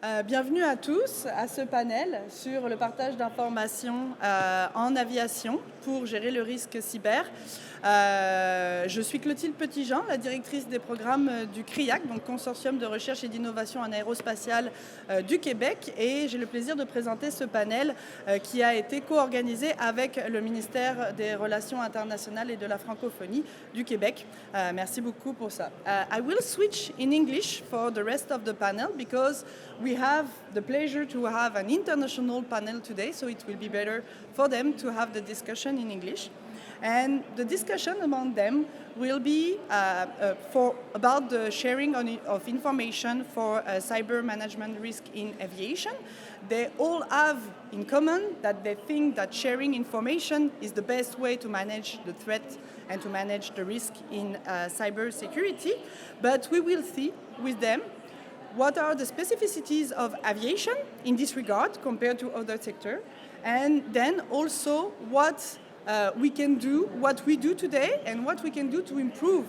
Bienvenue à tous à ce panel sur le partage d'informations en aviation pour gérer le risque cyber. Je suis Clothilde PETITJEAN, la directrice des programmes du CRIAC, donc Consortium de recherche et d'innovation en aérospatiale du Québec, et j'ai le plaisir de présenter ce panel qui a été co-organisé avec le ministère des Relations internationales et de la francophonie du Québec. Merci beaucoup pour ça. I will switch in English for the rest of the panel because we have the pleasure to have an international panel today, so it will be better for them to have the discussion in English. And the discussion among them will be about the sharing of information for cyber management risk in aviation. They all have in common that they think that sharing information is the best way to manage the threat and to manage the risk in cybersecurity. But we will see with them what are the specificities of aviation in this regard compared to other sectors, and then also what we can do, what we do today, and what we can do to improve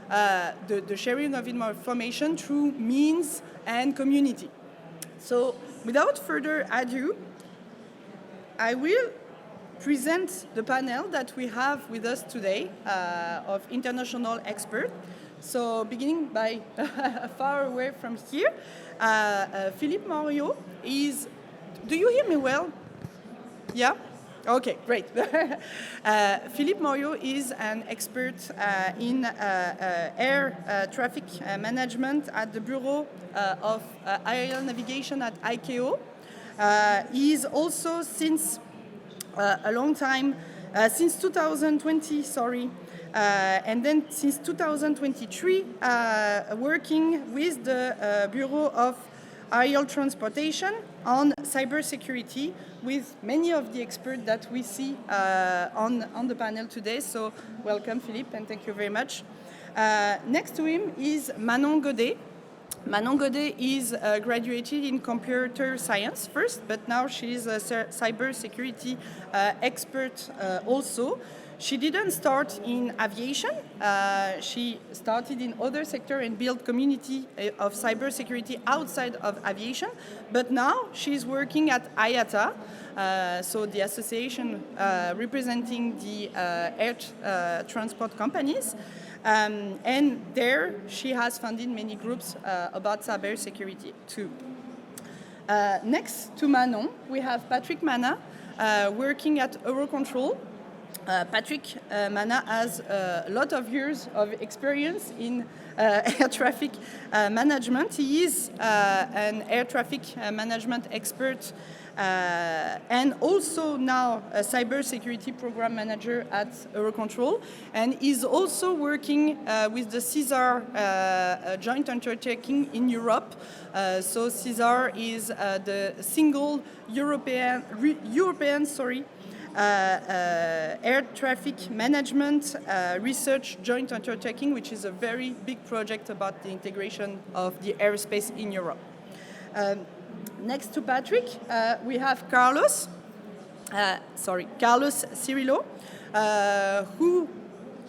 the sharing of information through means and community. So without further ado, I will present the panel that we have with us today of international experts. So beginning by far away from here, Philippe MORIO is, do you hear me well? Yeah? Okay, great. Philippe MORIO is an expert in air traffic management at the Bureau of Aerial Navigation at ICAO. He is also since a long time, since 2020, and then since 2023, working with the Bureau of Aerial Transportation on cybersecurity with many of the experts that we see on the panel today. So welcome, Philippe, and thank you very much. Next to him is Manon Godet. Manon Godet is graduated in computer science first, but now she's a cybersecurity expert also. She didn't start in aviation. She started in other sectors and built community of cybersecurity outside of aviation. But now she's working at IATA, so the association representing the air transport companies. And there she has funded many groups about cybersecurity too. Next to Manon, we have Patrick Mana, working at Eurocontrol. Patrick Mana has a lot of years of experience in air traffic management. He is an air traffic management expert and also now a cybersecurity program manager at Eurocontrol, and is also working with the CISAR joint undertaking in Europe. So CISAR is the single European air traffic management research joint undertaking, which is a very big project about the integration of the airspace in Europe. Next to Patrick, we have Carlos CIRILO, who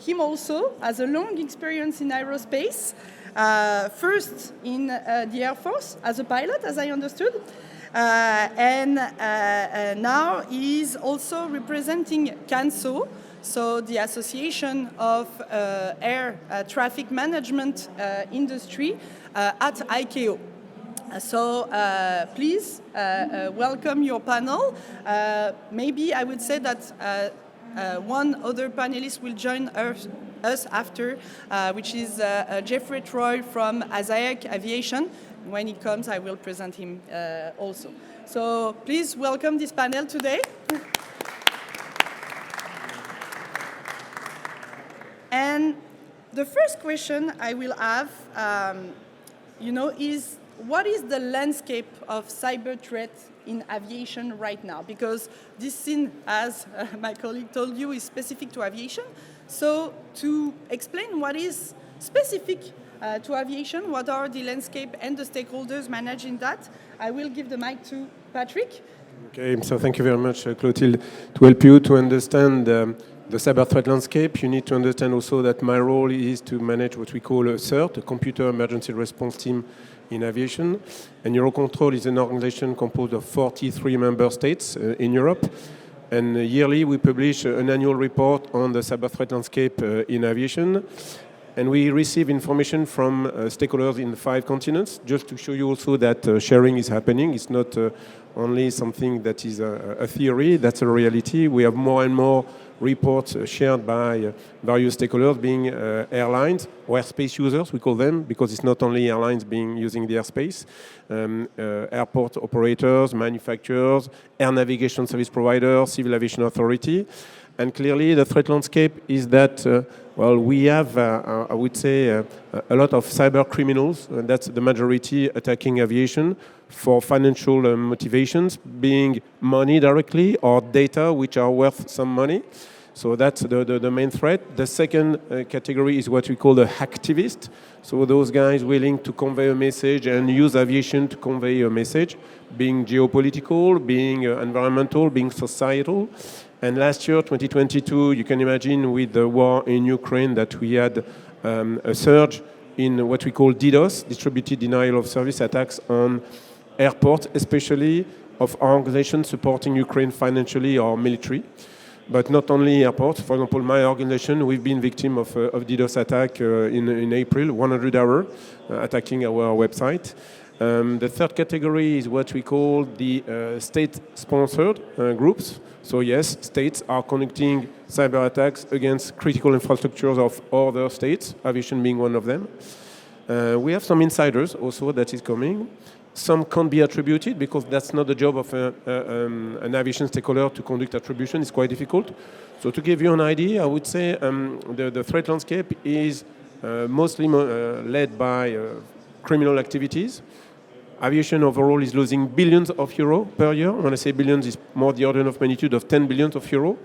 him also has a long experience in aerospace, first in the Air Force as a pilot, as I understood. And now he is also representing CANSO, so the Association of Air Traffic Management Industry at ICAO. So please welcome your panel. Maybe I would say that one other panelist will join us after, which is Jeffrey Troy from Azaic Aviation. When he comes, I will present him also. So please welcome this panel today. And the first question I will have, is what is the landscape of cyber threat in aviation right now? Because this scene, as my colleague told you, is specific to aviation. So to explain what is specific to aviation, what are the landscape and the stakeholders managing that, I will give the mic to Patrick. Okay, so thank you very much, Clothilde. To help you to understand the cyber threat landscape, you need to understand also that my role is to manage what we call a CERT, a Computer Emergency Response Team in aviation. And Eurocontrol is an organization composed of 43 member states in Europe. And yearly we publish an annual report on the cyber threat landscape in aviation. And we receive information from stakeholders in 5 continents, just to show you also that sharing is happening. It's not only something that is a theory, that's a reality. We have more and more reports shared by various stakeholders, being airlines, or airspace users, we call them, because it's not only airlines using the airspace, airport operators, manufacturers, air navigation service providers, civil aviation authority. And clearly the threat landscape is that, well, we have, I would say, a lot of cyber criminals, and that's the majority attacking aviation for financial motivations, being money directly or data which are worth some money. So that's the main threat. The second category is what we call the hacktivist. So those guys willing to convey a message and use aviation to convey a message, being geopolitical, being environmental, being societal. And last year, 2022, you can imagine with the war in Ukraine that we had a surge in what we call DDoS, distributed denial of service attacks on airports, especially of organizations supporting Ukraine financially or military. But not only airports. For example, my organization, we've been victim of DDoS attack in April, 100 hours, attacking our website. The third category is what we call the state-sponsored groups. So yes, states are conducting cyber attacks against critical infrastructures of other states, aviation being one of them. We have some insiders also that is coming. Some can't be attributed because that's not the job of an aviation stakeholder to conduct attribution. It's quite difficult. So to give you an idea, I would say the threat landscape is mostly led by criminal activities. Aviation overall is losing billions of euros per year. When I say billions, it's more the order of magnitude of 10 billions of euros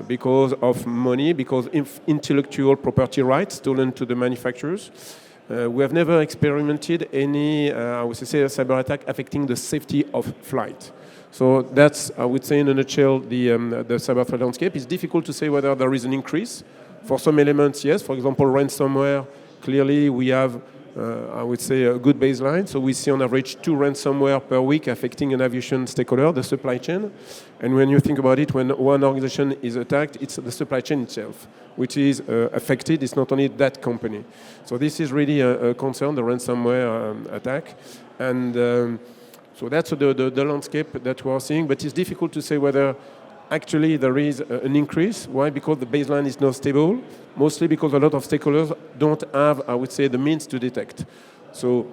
because of money, because intellectual property rights stolen to the manufacturers. We have never experimented any, I would say, a cyber attack affecting the safety of flight. So that's, I would say, in a nutshell, the cyber threat landscape. It's difficult to say whether there is an increase. For some elements, yes. For example, ransomware, clearly we have, I would say, a good baseline. So we see on average 2 ransomware per week affecting an aviation stakeholder, the supply chain. And when you think about it, when one organization is attacked, it's the supply chain itself which is affected. It's not only that company. So this is really a concern, the ransomware attack. And so that's the landscape that we are seeing. But it's difficult to say whether actually there is an increase. Why? Because the baseline is not stable, mostly because a lot of stakeholders don't have, I would say, the means to detect. So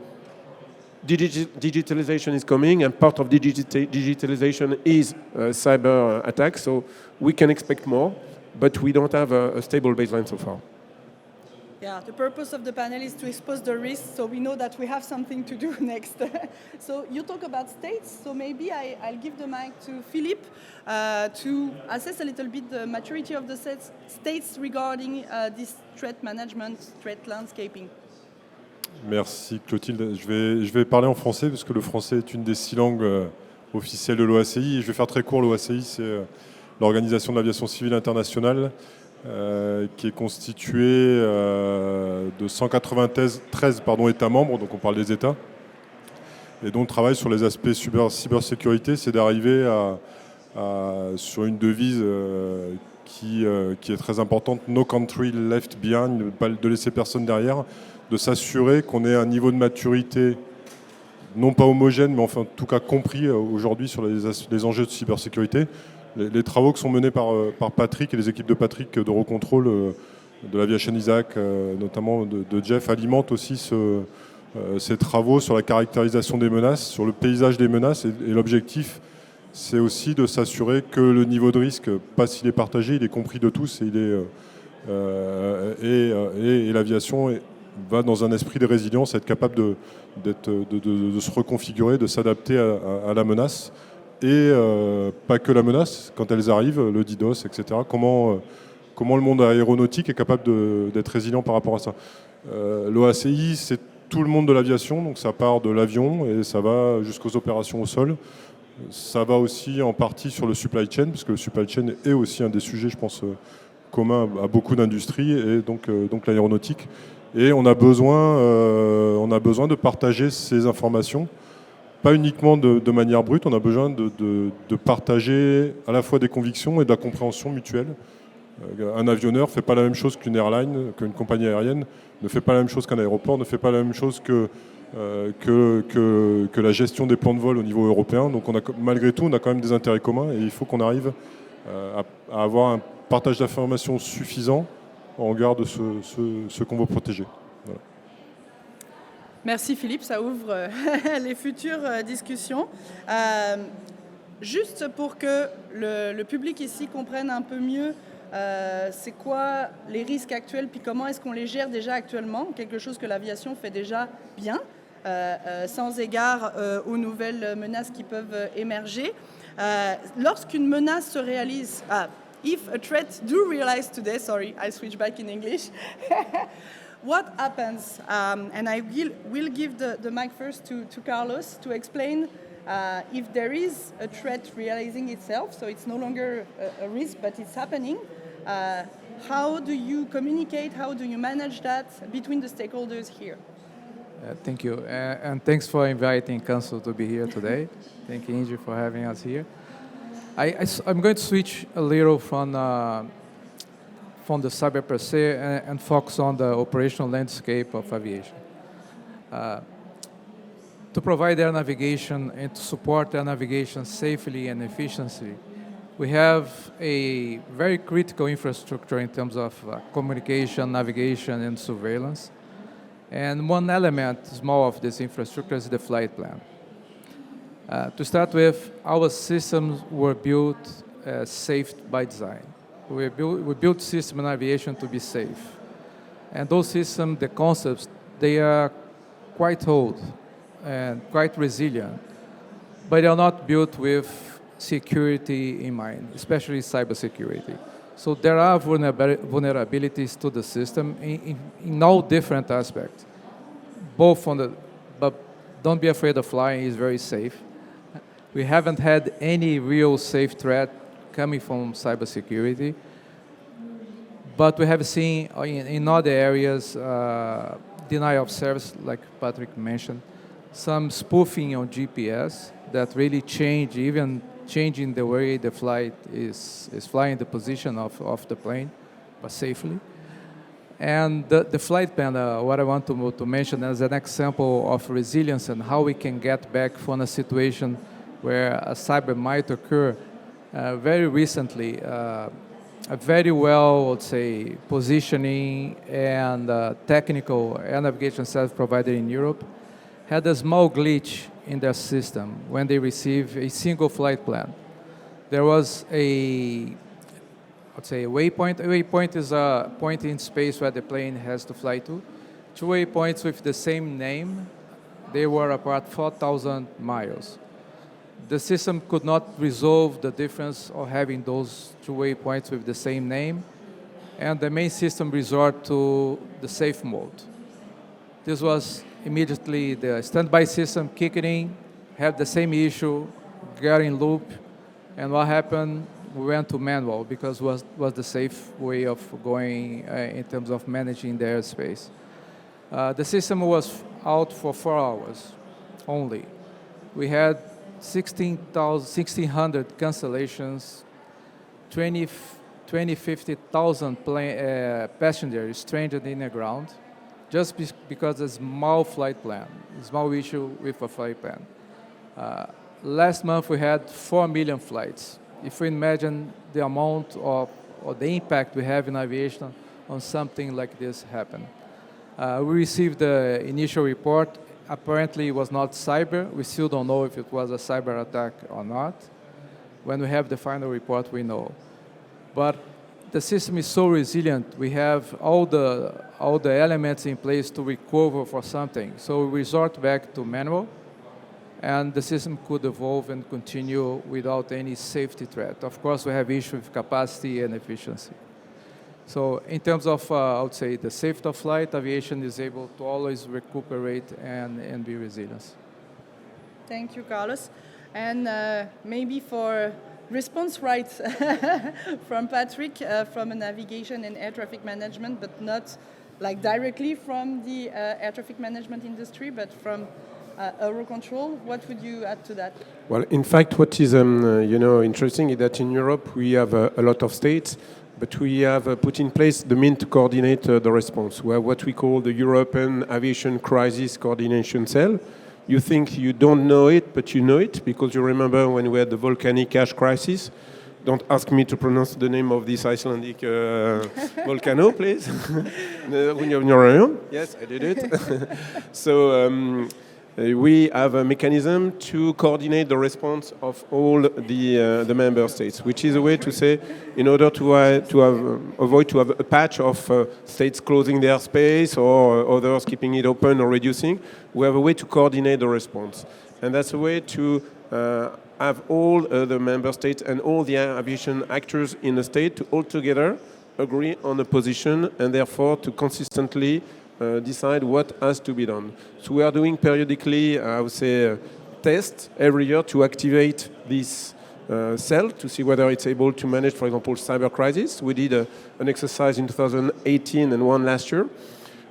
digitalization is coming, and part of digitalization is cyber attacks. So we can expect more, but we don't have a stable baseline so far. Yeah, the purpose of the panel is to expose the risks, so we know that we have something to do next. So you talk about states, so maybe I'll give the mic to Philippe to assess a little bit the maturity of the states regarding this threat management, threat landscaping. Merci Clothilde. Je vais parler en français parce que le français est une des 6 langues officielles de l'OACI. Et je vais faire très court. L'OACI, c'est l'Organisation de l'Aviation Civile Internationale, qui est constituée de 193 États membres, donc on parle des États, et dont le travail sur les aspects cybersécurité, c'est d'arriver sur une devise qui est très importante, no country left behind, de laisser personne derrière, de s'assurer qu'on ait un niveau de maturité non pas homogène, mais enfin en tout cas compris aujourd'hui sur les enjeux de cybersécurité. Les travaux qui sont menés par Patrick et les équipes de Patrick d'Eurocontrol, de l'Aviation Isaac, notamment de Jeff, alimentent aussi ces travaux sur la caractérisation des menaces, sur le paysage des menaces. Et l'objectif, c'est aussi de s'assurer que le niveau de risque, pas s'il est partagé, il est compris de tous et l'aviation va dans un esprit de résilience, être capable de se reconfigurer, de s'adapter à la menace. Et pas que la menace, quand elles arrivent, le DDoS, etc. Comment le monde aéronautique est capable d'être résilient par rapport à ça. L'OACI, c'est tout le monde de l'aviation, donc ça part de l'avion et ça va jusqu'aux opérations au sol. Ça va aussi en partie sur le supply chain, parce que le supply chain est aussi un des sujets, je pense, communs à beaucoup d'industries, et donc l'aéronautique. Et on a besoin de partager ces informations, pas uniquement de manière brute, on a besoin de partager à la fois des convictions et de la compréhension mutuelle. Un avionneur ne fait pas la même chose qu'une airline, qu'une compagnie aérienne, ne fait pas la même chose qu'un aéroport, ne fait pas la même chose que la gestion des plans de vol au niveau européen. Donc malgré tout, on a quand même des intérêts communs et il faut qu'on arrive à avoir un partage d'informations suffisant en regard de ce qu'on veut protéger. Voilà. Merci Philippe, ça ouvre les futures discussions. Juste pour que le public ici comprenne un peu mieux c'est quoi les risques actuels, puis comment est-ce qu'on les gère déjà actuellement, quelque chose que l'aviation fait déjà bien, sans égard aux nouvelles menaces qui peuvent émerger. Lorsqu'une menace se réalise, if a threat do realize today, sorry, I switch back in English, what happens? And I will give the mic first to Carlos to explain if there is a threat realizing itself, so it's no longer a risk, but it's happening. How do you communicate? How do you manage that between the stakeholders here? Thank you, and thanks for inviting Council to be here today. Thank you, Inge, for having us here. I'm going to switch a little from the cyber per se and focus on the operational landscape of aviation. To provide air navigation and to support air navigation safely and efficiently, we have a very critical infrastructure in terms of communication, navigation, and surveillance. And one element, small, of this infrastructure is the flight plan. To start with, our systems were built safe by design. We built system in aviation to be safe. And those systems, the concepts, they are quite old and quite resilient, but they are not built with security in mind, especially cybersecurity. So there are vulnerabilities to the system in all different aspects. But don't be afraid of flying, it's very safe. We haven't had any real safe threat coming from cybersecurity, but we have seen in other areas denial of service, like Patrick mentioned, some spoofing on GPS that really changing the way the flight is flying, the position of the plane, but safely. And the flight plan, what I want to mention as an example of resilience and how we can get back from a situation where a cyber might occur. Very recently, a very well, let's say, positioning and technical air navigation service provider in Europe had a small glitch in their system when they received a single flight plan. There was a waypoint. A waypoint is a point in space where the plane has to fly to. Two waypoints with the same name. They were apart 4,000 miles. The system could not resolve the difference of having those two waypoints with the same name, and the main system resorted to the safe mode. This was immediately the standby system kicking in, had the same issue, got in loop, and what happened? We went to manual because it was the safe way of going in terms of managing the airspace. The system was out for 4 hours only. We had 1,600 cancellations, 50,000 passengers stranded in the ground, just because a small flight plan, a small issue with a flight plan. Last month we had 4 million flights. If we imagine the amount of, or the impact we have in aviation on something like this happen. We received the initial report. Apparently it was not cyber. We still don't know if it was a cyber attack or not. When we have the final report, we know. But the system is so resilient. We have all the elements in place to recover for something. So we resort back to manual, and the system could evolve and continue without any safety threat. Of course, we have issues with capacity and efficiency. So in terms of, I would say, the safety of flight, aviation is able to always recuperate and be resilient. Thank you, Carlos. And maybe for response rights from Patrick from navigation and air traffic management, but not like directly from the air traffic management industry, but from Eurocontrol. What would you add to that? Well, in fact, what is interesting is that in Europe we have a lot of states, but we have put in place the means to coordinate the response. We have what we call the European Aviation Crisis Coordination Cell. You think you don't know it, but you know it, because you remember when we had the volcanic ash crisis. Don't ask me to pronounce the name of this Icelandic volcano, please. Yes, I did it. So we have a mechanism to coordinate the response of all the member states, which is a way to say, in order to avoid to have a patch of states closing their space or others keeping it open or reducing, we have a way to coordinate the response. And that's a way to have all the member states and all the aviation actors in the state to all together agree on a position and therefore to consistently decide what has to be done. So we are doing periodically, I would say, tests every year to activate this cell to see whether it's able to manage, for example, cyber crisis. We did an exercise in 2018 and one last year.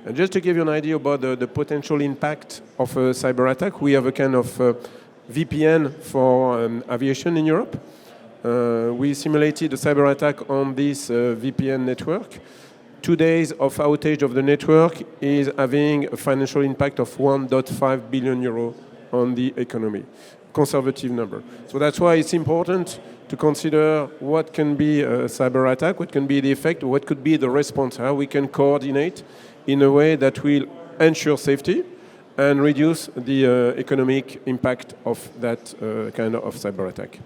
And just to give you an idea about the potential impact of a cyber attack, we have a kind of VPN for aviation in Europe. We simulated a cyber attack on this VPN network. 2 days of outage of the network is having a financial impact of 1.5 billion euro on the economy. Conservative number. So that's why it's important to consider what can be a cyber attack, what can be the effect, what could be the response, how we can coordinate in a way that will ensure safety and reduce the economic impact of that kind of cyber attack.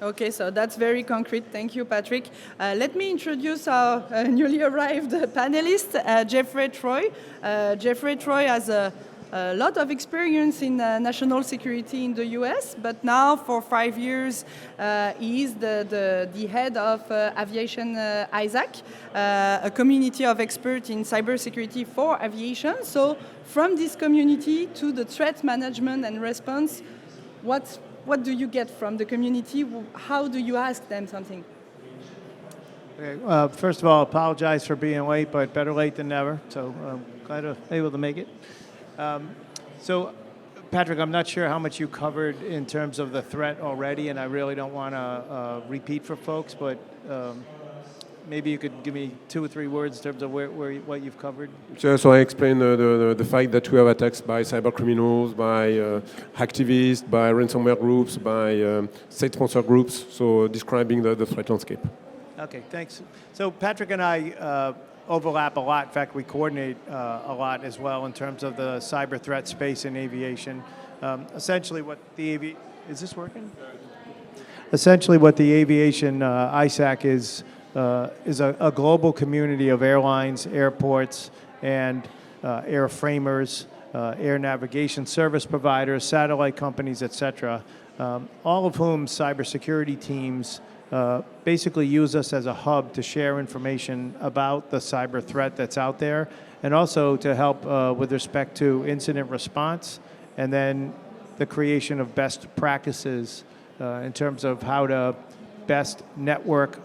Okay, so that's very concrete. Thank you, Patrick. Let me introduce our newly arrived panelist, Jeffrey TROY. Jeffrey TROY has a lot of experience in national security in the US, but now for 5 years he is the head of Aviation ISAC, a community of experts in cybersecurity for aviation. So from this community to the threat management and response, what do you get from the community? How do you ask them something? Okay, first of all, apologize for being late, but better late than never. So glad to be able to make it. So, Patrick, I'm not sure how much you covered in terms of the threat already, and I really don't want to repeat for folks, but maybe you could give me 2 or 3 words in terms of what you've covered. Sure, so I explained the fact that we have attacks by cyber criminals, by activists, by ransomware groups, by state sponsor groups, so describing the threat landscape. Okay, thanks. So Patrick and I overlap a lot. In fact, we coordinate a lot as well in terms of the cyber threat space in aviation. Essentially what the is this working? Essentially what the aviation ISAC is a global community of airlines, airports, and airframers, air navigation service providers, satellite companies, etc., all of whom cybersecurity teams basically use us as a hub to share information about the cyber threat that's out there, and also to help with respect to incident response, and then the creation of best practices in terms of how to best network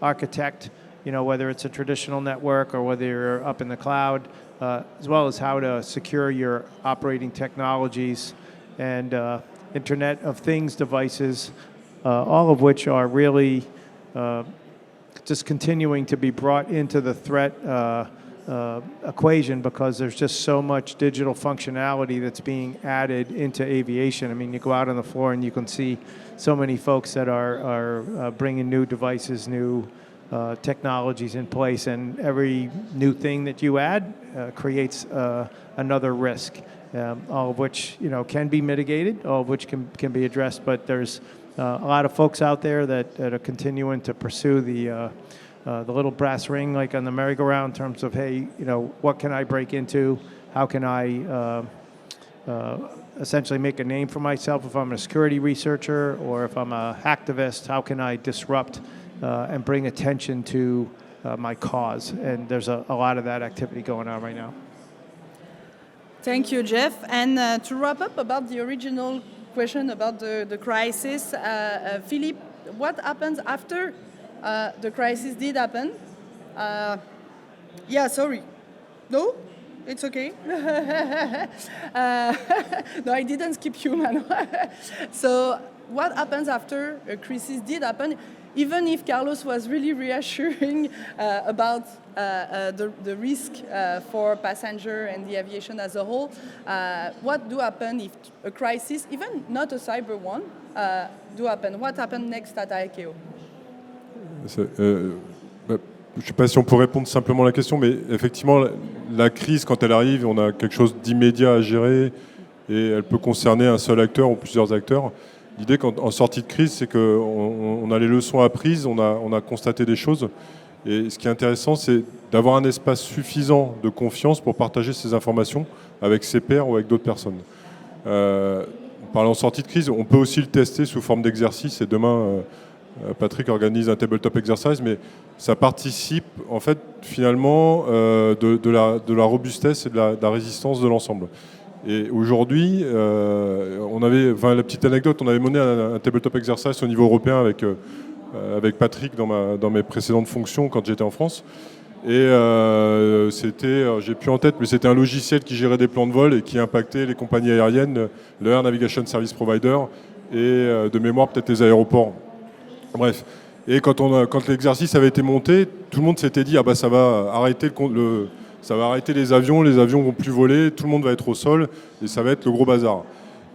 architect, whether it's a traditional network or whether you're up in the cloud, as well as how to secure your operating technologies and Internet of Things devices, all of which are really just continuing to be brought into the threat equation because there's just so much digital functionality that's being added into aviation. I mean, you go out on the floor and you can see so many folks that are bringing new devices, new technologies in place, and every new thing that you add creates another risk, all of which can be mitigated, all of which can be addressed, but there's a lot of folks out there that are continuing to pursue the little brass ring, like on the merry-go-round, in terms of, hey, what can I break into? How can I essentially make a name for myself if I'm a security researcher, or if I'm a hacktivist? How can I disrupt and bring attention to my cause? And there's a lot of that activity going on right now. Thank you, Jeff. And to wrap up about the original question about the crisis, Philippe, what happens after the crisis did happen? No? It's okay. No, I didn't skip you, man. So what happens after a crisis did happen, even if Carlos was really reassuring about the risk for passenger and the aviation as a whole, what do happen if a crisis, even not a cyber one, do happen? What happened next at ICAO? Je ne sais pas si on peut répondre simplement à la question, mais effectivement, la crise, quand elle arrive, on a quelque chose d'immédiat à gérer et elle peut concerner un seul acteur ou plusieurs acteurs. L'idée en sortie de crise, c'est qu'on a les leçons apprises, on a constaté des choses. Et ce qui est intéressant, c'est d'avoir un espace suffisant de confiance pour partager ces informations avec ses pairs ou avec d'autres personnes. En parlant en sortie de crise, on peut aussi le tester sous forme d'exercice. Et demain, Patrick organise un tabletop exercise, mais ça participe en fait finalement de la robustesse et de la résistance de l'ensemble. Et aujourd'hui, la petite anecdote, on avait mené un tabletop exercise au niveau européen avec Patrick dans mes précédentes fonctions quand j'étais en France. Et j'ai plus en tête, mais c'était un logiciel qui gérait des plans de vol et qui impactait les compagnies aériennes, le Air Navigation Service Provider et de mémoire peut-être les aéroports. Bref, et quand l'exercice avait été monté, tout le monde s'était dit ça va arrêter ça va arrêter les avions vont plus voler, tout le monde va être au sol et ça va être le gros bazar.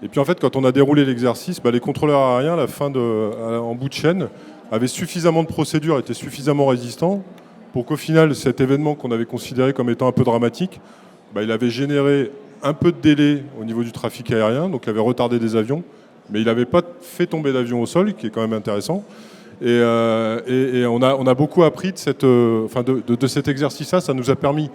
Et puis en fait, quand on a déroulé l'exercice, les contrôleurs aériens, en bout de chaîne, avaient suffisamment de procédures, étaient suffisamment résistants pour qu'au final, cet événement qu'on avait considéré comme étant un peu dramatique, il avait généré un peu de délai au niveau du trafic aérien, donc il avait retardé des avions, mais il n'avait pas fait tomber d'avion au sol, qui est quand même intéressant. Et on a beaucoup appris de cet exercice-là. Ça nous a permis,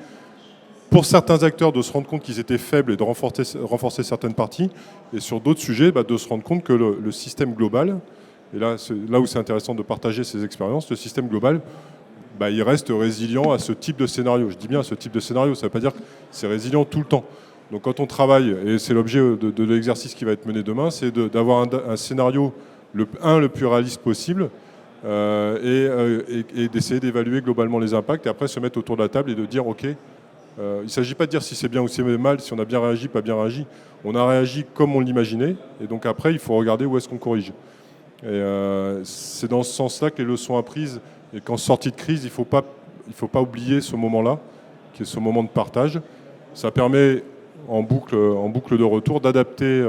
pour certains acteurs, de se rendre compte qu'ils étaient faibles et de renforcer certaines parties. Et sur d'autres sujets, de se rendre compte que le système global, et là où c'est intéressant de partager ces expériences, le système global, il reste résilient à ce type de scénario. Je dis bien à ce type de scénario, ça ne veut pas dire que c'est résilient tout le temps. Donc quand on travaille, et c'est l'objet de l'exercice qui va être mené demain, c'est d'avoir un scénario le plus réaliste possible, et d'essayer d'évaluer globalement les impacts et après se mettre autour de la table et de dire ok, il ne s'agit pas de dire si c'est bien ou si c'est mal, si on a bien réagi, pas bien réagi. On a réagi comme on l'imaginait et donc après il faut regarder où est-ce qu'on corrige. Et c'est dans ce sens-là que les leçons apprises et qu'en sortie de crise, il faut pas oublier ce moment-là, qui est ce moment de partage. Ça permet en boucle de retour d'adapter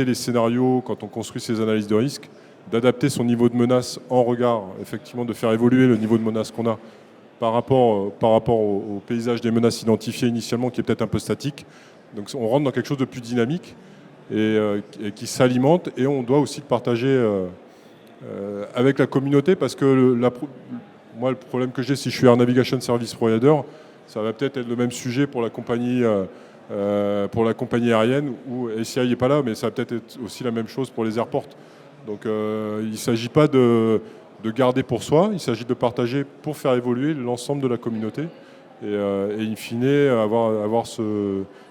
les scénarios quand on construit ces analyses de risque, d'adapter son niveau de menace en regard, effectivement, de faire évoluer le niveau de menace qu'on a par rapport au paysage des menaces identifiées initialement, qui est peut-être un peu statique. Donc on rentre dans quelque chose de plus dynamique et qui s'alimente, et on doit aussi le partager avec la communauté, parce que moi, le problème que j'ai, si je suis Air Navigation Service Provider, ça va peut-être être le même sujet pour la compagnie aérienne, où SCI n'est pas là, mais ça va peut-être être aussi la même chose pour les airports. Donc il ne s'agit pas de garder pour soi, il s'agit de partager pour faire évoluer l'ensemble de la communauté et in fine avoir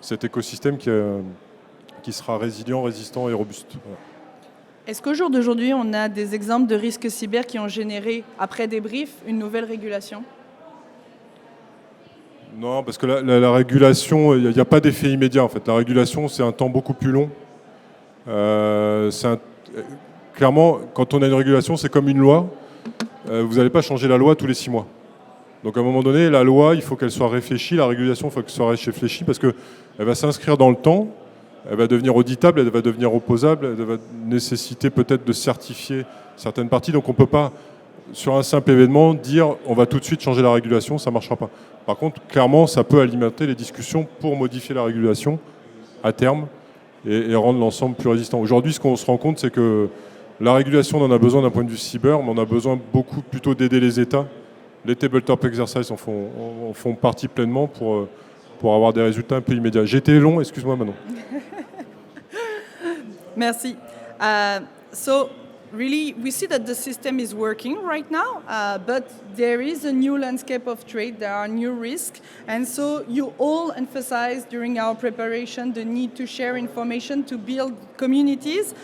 cet écosystème qui sera résilient, résistant et robuste. Voilà. Est-ce qu'au jour d'aujourd'hui, on a des exemples de risques cyber qui ont généré, après débrief, une nouvelle régulation ? Non, parce que la régulation, il n'y a pas d'effet immédiat en fait. La régulation, c'est un temps beaucoup plus long. Clairement, quand on a une régulation, c'est comme une loi. Vous n'allez pas changer la loi tous les 6 mois. Donc à un moment donné, la loi, il faut qu'elle soit réfléchie. La régulation, il faut qu'elle soit réfléchie parce qu'elle va s'inscrire dans le temps. Elle va devenir auditable, elle va devenir opposable, elle va nécessiter peut-être de certifier certaines parties. Donc on ne peut pas, sur un simple événement, dire on va tout de suite changer la régulation, ça ne marchera pas. Par contre, clairement, ça peut alimenter les discussions pour modifier la régulation à terme et rendre l'ensemble plus résistant. Aujourd'hui, ce qu'on se rend compte, c'est que la régulation, on en a besoin d'un point de vue cyber, mais on a besoin beaucoup plutôt d'aider les États. Les tabletop exercises en font partie pleinement pour avoir des résultats un peu immédiats. J'ai été long, excuse-moi Manon. Merci. So really, we see that the system is working right now, but there is a new landscape of trade, there are new risks, and so you all emphasized during our preparation the need to share information to build communities.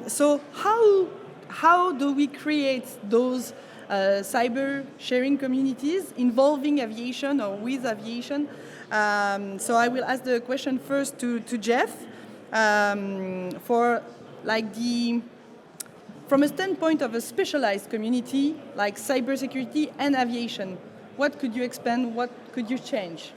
So how do we create those cyber sharing communities involving aviation or with aviation. So I will ask the question first to Jeff for like from a standpoint of a specialized community like cybersecurity and aviation. What could you expand? What could you change?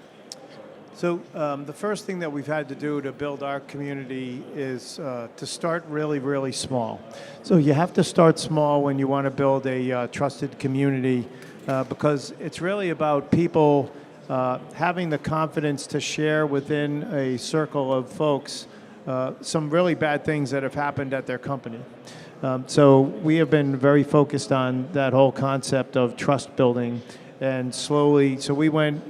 So the first thing that we've had to do to build our community is to start really, really small. So you have to start small when you want to build a trusted community because it's really about people having the confidence to share within a circle of folks some really bad things that have happened at their company. So we have been very focused on that whole concept of trust building, and slowly, so we went,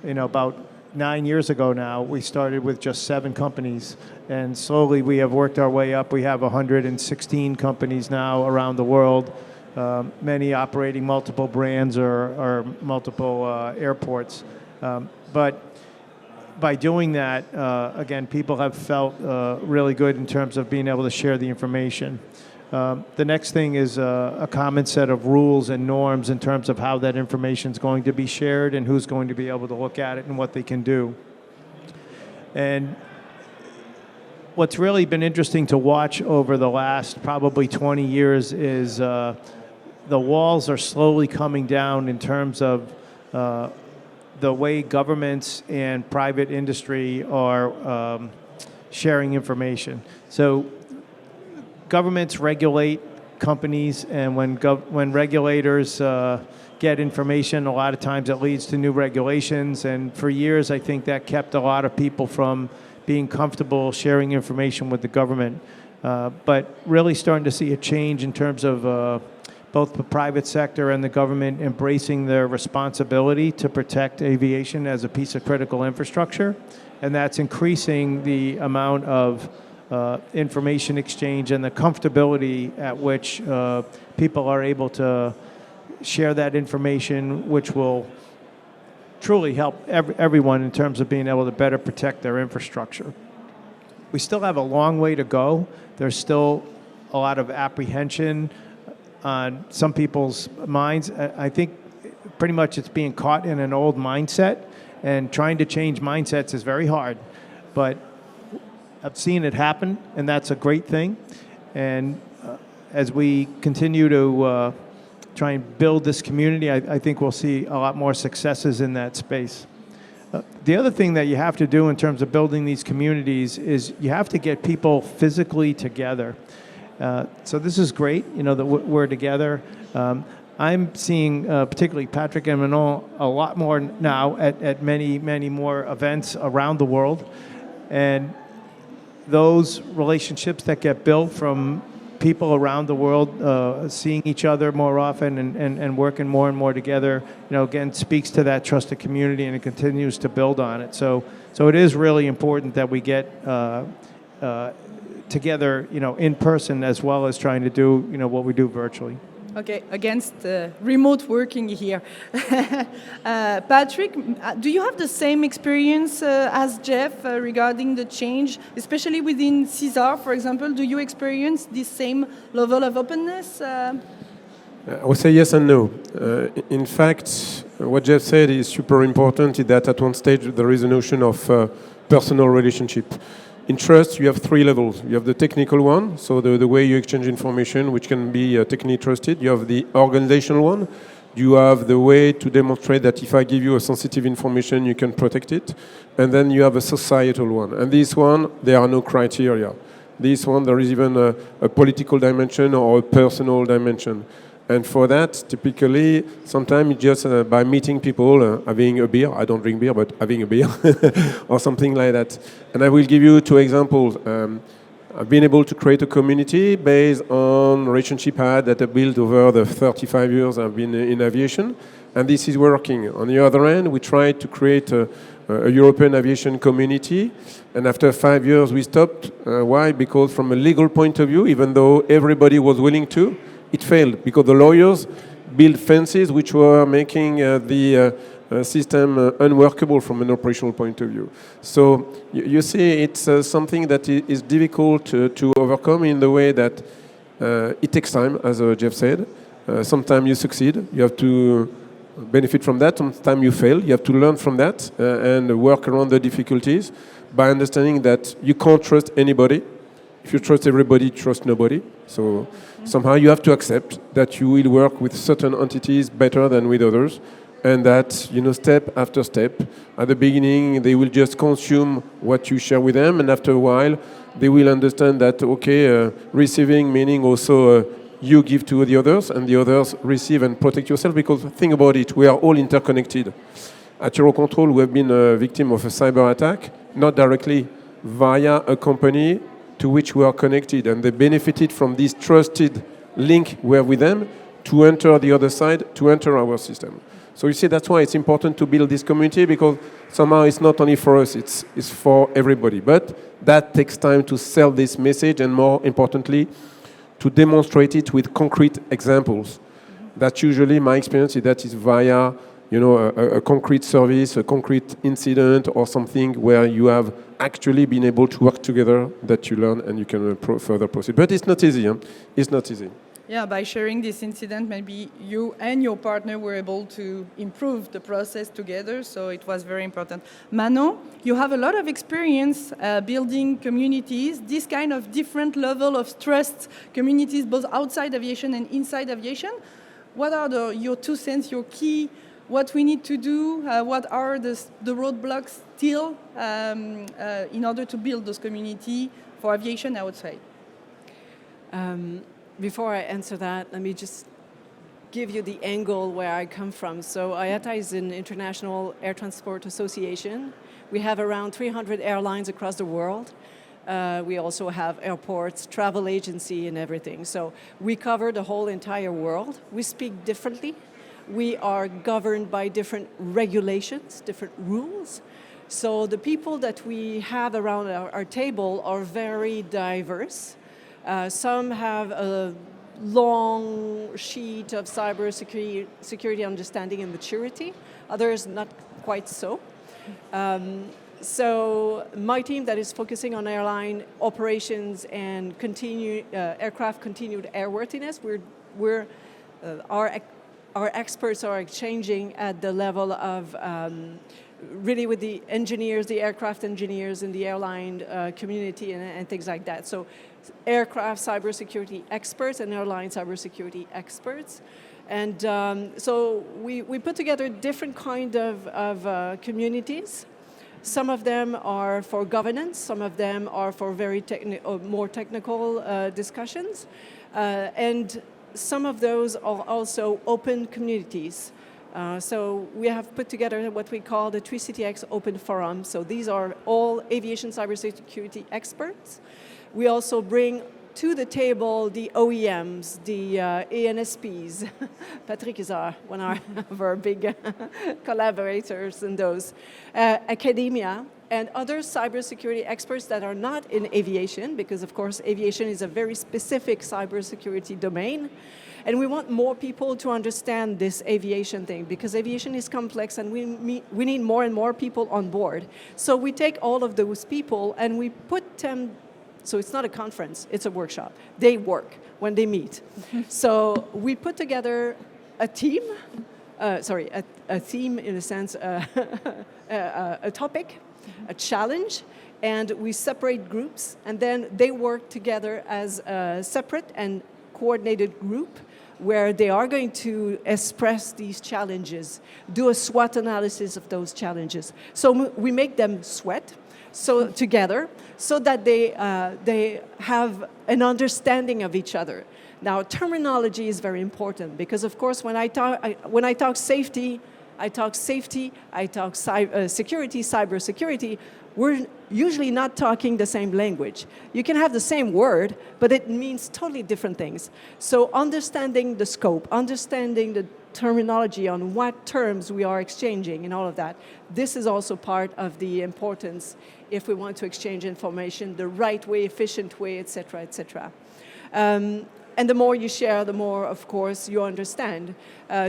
about 9 years ago now, we started with just 7 companies, and slowly we have worked our way up. We have 116 companies now around the world, many operating multiple brands or multiple airports. But by doing that, again, people have felt really good in terms of being able to share the information. The next thing is a common set of rules and norms in terms of how that information is going to be shared and who's going to be able to look at it and what they can do. And what's really been interesting to watch over the last probably 20 years is the walls are slowly coming down in terms of the way governments and private industry are sharing information. So governments regulate companies, and when regulators get information, a lot of times it leads to new regulations. And for years, I think that kept a lot of people from being comfortable sharing information with the government. But really starting to see a change in terms of both the private sector and the government embracing their responsibility to protect aviation as a piece of critical infrastructure. And that's increasing the amount of information exchange and the comfortability at which people are able to share that information, which will truly help everyone in terms of being able to better protect their infrastructure. We still have a long way to go. There's still a lot of apprehension on some people's minds. I think pretty much it's being caught in an old mindset, and trying to change mindsets is very hard. But I've seen it happen, and that's a great thing. And as we continue to try and build this community, I think we'll see a lot more successes in that space. The other thing that you have to do in terms of building these communities is you have to get people physically together. So this is great, that we're together. I'm seeing, particularly Patrick and Manon, a lot more now at many, many more events around the world. And those relationships that get built from people around the world seeing each other more often and working more and more together, again, speaks to that trusted community, and it continues to build on it. So it is really important that we get together, in person, as well as trying to do, what we do virtually. Okay, against remote working here. Patrick, do you have the same experience as Jeff regarding the change, especially within CISAR, for example? Do you experience this same level of openness? I would say yes and no. In fact, what Jeff said is super important, is that at one stage there is a notion of personal relationship. In trust, you have 3 levels. You have the technical one, so the way you exchange information, which can be technically trusted. You have the organizational one. You have the way to demonstrate that if I give you a sensitive information, you can protect it. And then you have a societal one. And this one, there are no criteria. This one, there is even a political dimension or a personal dimension. And for that, typically, sometimes just by meeting people, having a beer, I don't drink beer, but having a beer, or something like that. And I will give you 2 examples. I've been able to create a community based on relationship I had that I built over the 35 years I've been in aviation, and this is working. On the other hand, we tried to create a European aviation community, and after 5 years we stopped. Why? Because from a legal point of view, even though everybody was willing to, it failed because the lawyers built fences which were making the system unworkable from an operational point of view. So you see, it's something that is difficult to overcome in the way that it takes time, as Jeff said. Sometimes you succeed, you have to benefit from that. Sometimes you fail, you have to learn from that and work around the difficulties by understanding that you can't trust anybody. If you trust everybody, trust nobody. So somehow you have to accept that you will work with certain entities better than with others, and that, you know, step after step, at the beginning they will just consume what you share with them, and after a while they will understand that, okay, receiving meaning also you give to the others, and the others receive and protect yourself, because think about it, we are all interconnected. At Eurocontrol, we have been a victim of a cyber attack, not directly, via a company to which we are connected, and they benefited from this trusted link we have with them to enter the other side, to enter our system. So you see, that's why it's important to build this community, because somehow it's not only for us, it's for everybody. But that takes time to sell this message, and more importantly, to demonstrate it with concrete examples. That usually, my experience is that is via, you know, a concrete service, a concrete incident, or something where you have actually been able to work together, that you learn and you can further proceed. But it's not easy. Huh? It's not easy. Yeah, by sharing this incident, maybe you and your partner were able to improve the process together, so it was very important. Manon, you have a lot of experience building communities, this kind of different level of trust communities, both outside aviation and inside aviation. What are your 2 cents, your key, what we need to do, what are the roadblocks still in order to build those communities for aviation outside? Before I answer that, let me just give you the angle where I come from. So IATA is an international air transport association. We have around 300 airlines across the world. We also have airports, travel agency, and everything. So we cover the whole entire world. We speak differently. We are governed by different regulations, different rules. So the people that we have around our table are very diverse. Some have a long sheet of cybersecurity understanding and maturity. Others not quite so. So my team that is focusing on airline operations and aircraft continued airworthiness, our experts are exchanging at the level of really with the engineers, the aircraft engineers in the airline community and things like that. So aircraft cybersecurity experts and airline cybersecurity experts. And so we put together different kind of communities. Some of them are for governance, some of them are for very more technical discussions. And some of those are also open communities. So we have put together what we call the 3CTX Open Forum. So these are all aviation cybersecurity experts. We also bring to the table the OEMs, the ANSPs. Patrick is one of our big collaborators in those. Academia and other cybersecurity experts that are not in aviation, because of course aviation is a very specific cybersecurity domain. And we want more people to understand this aviation thing, because aviation is complex and we need more and more people on board. So we take all of those people and we put them, so it's not a conference, it's a workshop. They work when they meet. So we put together a team, a theme in a sense, a topic, a challenge, and we separate groups, and then they work together as a separate and coordinated group where they are going to express these challenges, do a SWOT analysis of those challenges. So we make them sweat together so that they have an understanding of each other. Now, terminology is very important because, of course, when I talk safety, I talk security, cybersecurity. We're usually not talking the same language. You can have the same word, but it means totally different things. So understanding the scope, understanding the terminology on what terms we are exchanging and all of that, this is also part of the importance if we want to exchange information the right way, efficient way, et cetera, et cetera. And the more you share, the more, of course, you understand.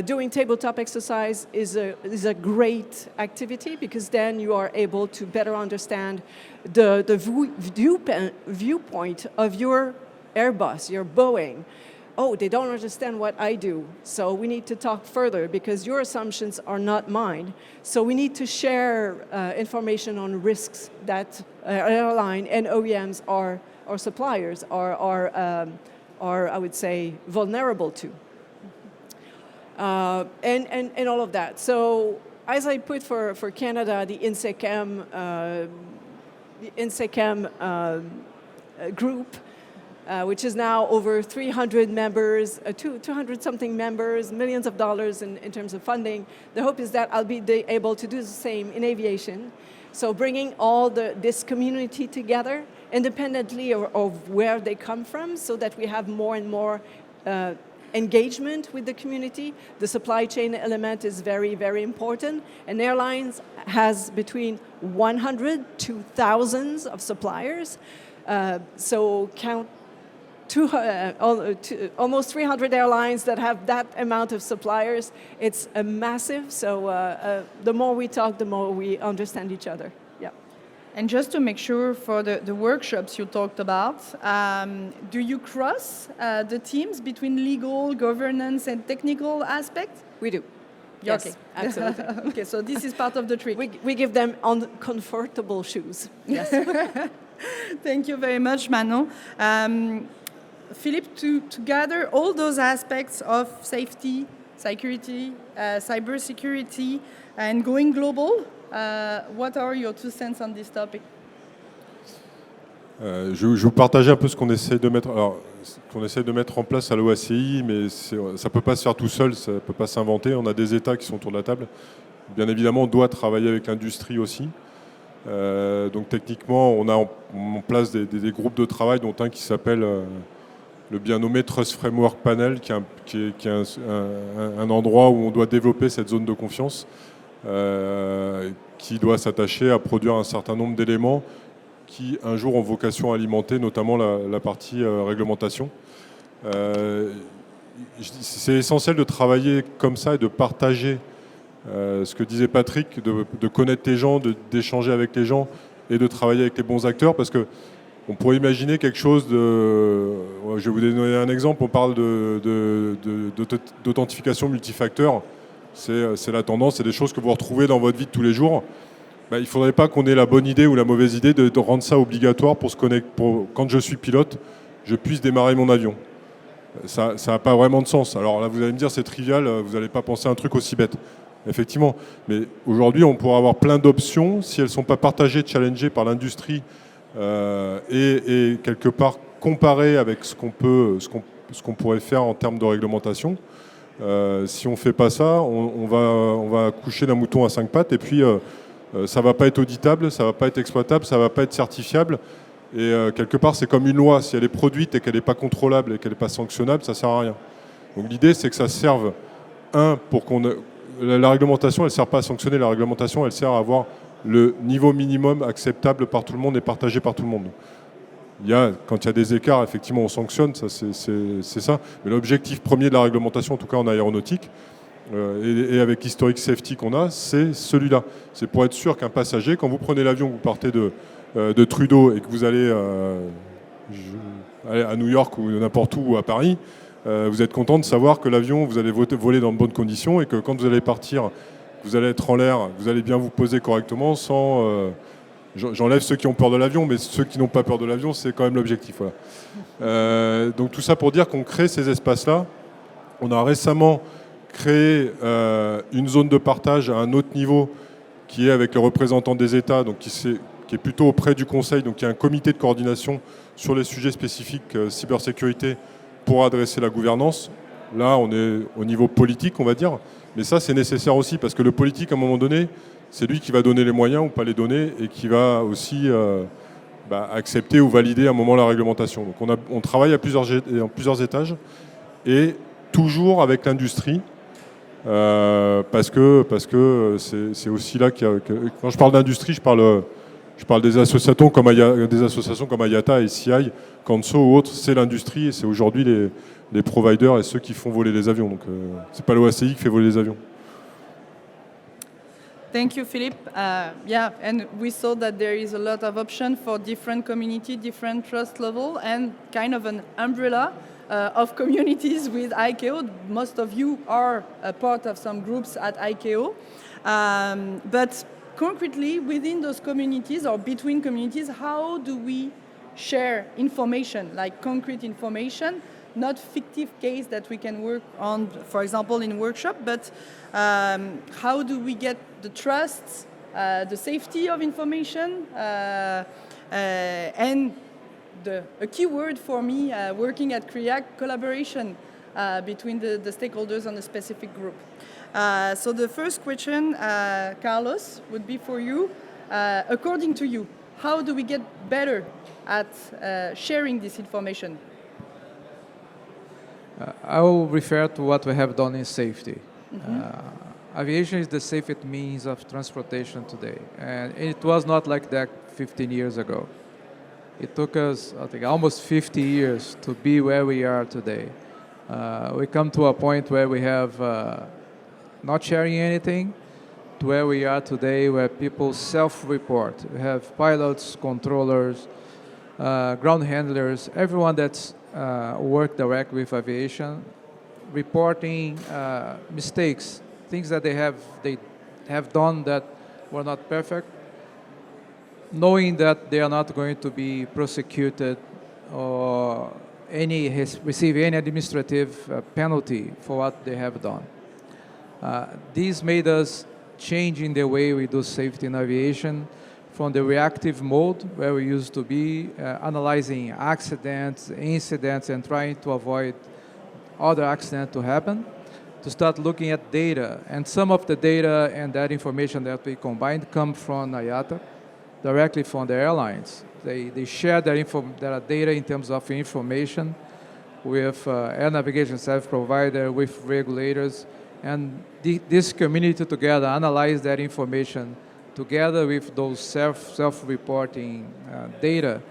Doing tabletop exercise is a great activity because then you are able to better understand the viewpoint of your Airbus, your Boeing. oh, they don't understand what I do, so we need to talk further because your assumptions are not mine. So we need to share information on risks that airline and OEMs or suppliers are, I would say, vulnerable to. And all of that. So as I put for Canada, the InCyber group, which is now over 300 members, 200-something members, millions of dollars in terms of funding. The hope is that I'll be able to do the same in aviation. So bringing all this community together, independently of where they come from, so that we have more and more engagement with the community. The supply chain element is very, very important. And airlines has between 100 to thousands of suppliers. So count almost 300 airlines that have that amount of suppliers. It's massive. So the more we talk, the more we understand each other. Yeah. And just to make sure for the workshops you talked about, do you cross the teams between legal, governance, and technical aspects? We do. Yes, okay. Absolutely. Okay, so this is part of the trick. We give them uncomfortable shoes. Yes. Thank you very much, Manon. Philippe, to gather all those aspects of safety, security, cybersecurity, and going global, what are your 2 cents on this topic? Je vais vous partager un peu ce qu'on essaie de mettre, en place à l'OACI, mais ça ne peut pas se faire tout seul, ça ne peut pas s'inventer. On a des États qui sont autour de la table. Bien évidemment, on doit travailler avec l'industrie aussi. Donc techniquement, on a en place des groupes de travail, dont un qui s'appelle le bien nommé Trust Framework Panel, qui est un endroit où on doit développer cette zone de confiance, qui doit s'attacher à produire un certain nombre d'éléments qui un jour ont vocation à alimenter notamment la partie réglementation. C'est essentiel de travailler comme ça et de partager ce que disait Patrick, de connaître les gens, d'échanger avec les gens et de travailler avec les bons acteurs, parce que on pourrait imaginer quelque chose de... Je vais vous donner un exemple, on parle d'authentification multifacteur, c'est la tendance, c'est des choses que vous retrouvez dans votre vie de tous les jours. Il ne faudrait pas qu'on ait la bonne idée ou la mauvaise idée de rendre ça obligatoire pour se connecter, quand je suis pilote, je puisse démarrer mon avion. Ça n'a pas vraiment de sens. Alors là, vous allez me dire, c'est trivial, vous n'allez pas penser à un truc aussi bête. Effectivement, mais aujourd'hui, on pourra avoir plein d'options si elles ne sont pas partagées, challengées par l'industrie et quelque part comparées avec ce qu'on pourrait faire en termes de réglementation. Si on ne fait pas ça, on va coucher d'un mouton à 5 pattes et puis ça ne va pas être auditable, ça ne va pas être exploitable, ça ne va pas être certifiable. Et quelque part, c'est comme une loi. Si elle est produite et qu'elle n'est pas contrôlable et qu'elle n'est pas sanctionnable, ça ne sert à rien. Donc l'idée, c'est que ça serve, pour qu'on... La réglementation, elle ne sert pas à sanctionner. La réglementation, elle sert à avoir le niveau minimum acceptable par tout le monde et partagé par tout le monde. Quand il y a des écarts, effectivement, on sanctionne, ça, c'est ça. Mais l'objectif premier de la réglementation, en tout cas en aéronautique, et avec l'historique safety qu'on a, c'est celui-là. C'est pour être sûr qu'un passager, quand vous prenez l'avion, vous partez de Trudeau et que vous allez à New York ou n'importe où, ou à Paris, vous êtes content de savoir que l'avion, vous allez voler dans de bonnes conditions et que quand vous allez partir, vous allez être en l'air, vous allez bien vous poser correctement sans... J'enlève ceux qui ont peur de l'avion, mais ceux qui n'ont pas peur de l'avion, c'est quand même l'objectif. Voilà. Donc tout ça pour dire qu'on crée ces espaces-là. On a récemment créé une zone de partage à un autre niveau qui est avec les représentants des États, donc qui est plutôt auprès du Conseil, donc il y a un comité de coordination sur les sujets spécifiques cybersécurité pour adresser la gouvernance. Là, on est au niveau politique, on va dire, mais ça, c'est nécessaire aussi, parce que le politique, à un moment donné, c'est lui qui va donner les moyens ou pas les donner, et qui va aussi accepter ou valider à un moment la réglementation. Donc on travaille en plusieurs étages, et toujours avec l'industrie, parce que c'est aussi là qu'il y a... Quand je parle d'industrie, je parle des associations comme IATA et CI, Canso ou autres, c'est l'industrie et c'est aujourd'hui les providers et ceux qui font voler les avions. Donc c'est pas l'OACI qui fait voler les avions. Thank you, Philippe. Yeah, and we saw that there is a lot of options for different community, different trust level, and kind of an umbrella of communities with ICAO. Most of you are a part of some groups at ICAO. But concretely, within those communities or between communities, how do we share information, like concrete information, not fictive case that we can work on, for example, in workshop, but how do we get the trust, the safety of information, and a key word for me, working at CRIAC, collaboration between the stakeholders on a specific group. So the first question, Carlos, would be for you. According to you, how do we get better at sharing this information? I will refer to what we have done in safety. Aviation is the safest means of transportation today, and it was not like that 15 years ago. It took us, I think, almost 50 years to be where we are today. We come to a point where we have not sharing anything, to where we are today, where people self-report. We have pilots, controllers, ground handlers, everyone that's work direct with aviation, reporting mistakes, things that they have done that were not perfect, knowing that they are not going to be prosecuted or receive any administrative penalty for what they have done. This made us change in the way we do safety in aviation, from the reactive mode, where we used to be analyzing accidents, incidents, and trying to avoid other accidents to happen, to start looking at data. And some of the data and that information that we combined come from IATA, directly from the airlines. They share their data in terms of information with air navigation service provider, with regulators, and this community together analyze that information. Together with those self-reporting data,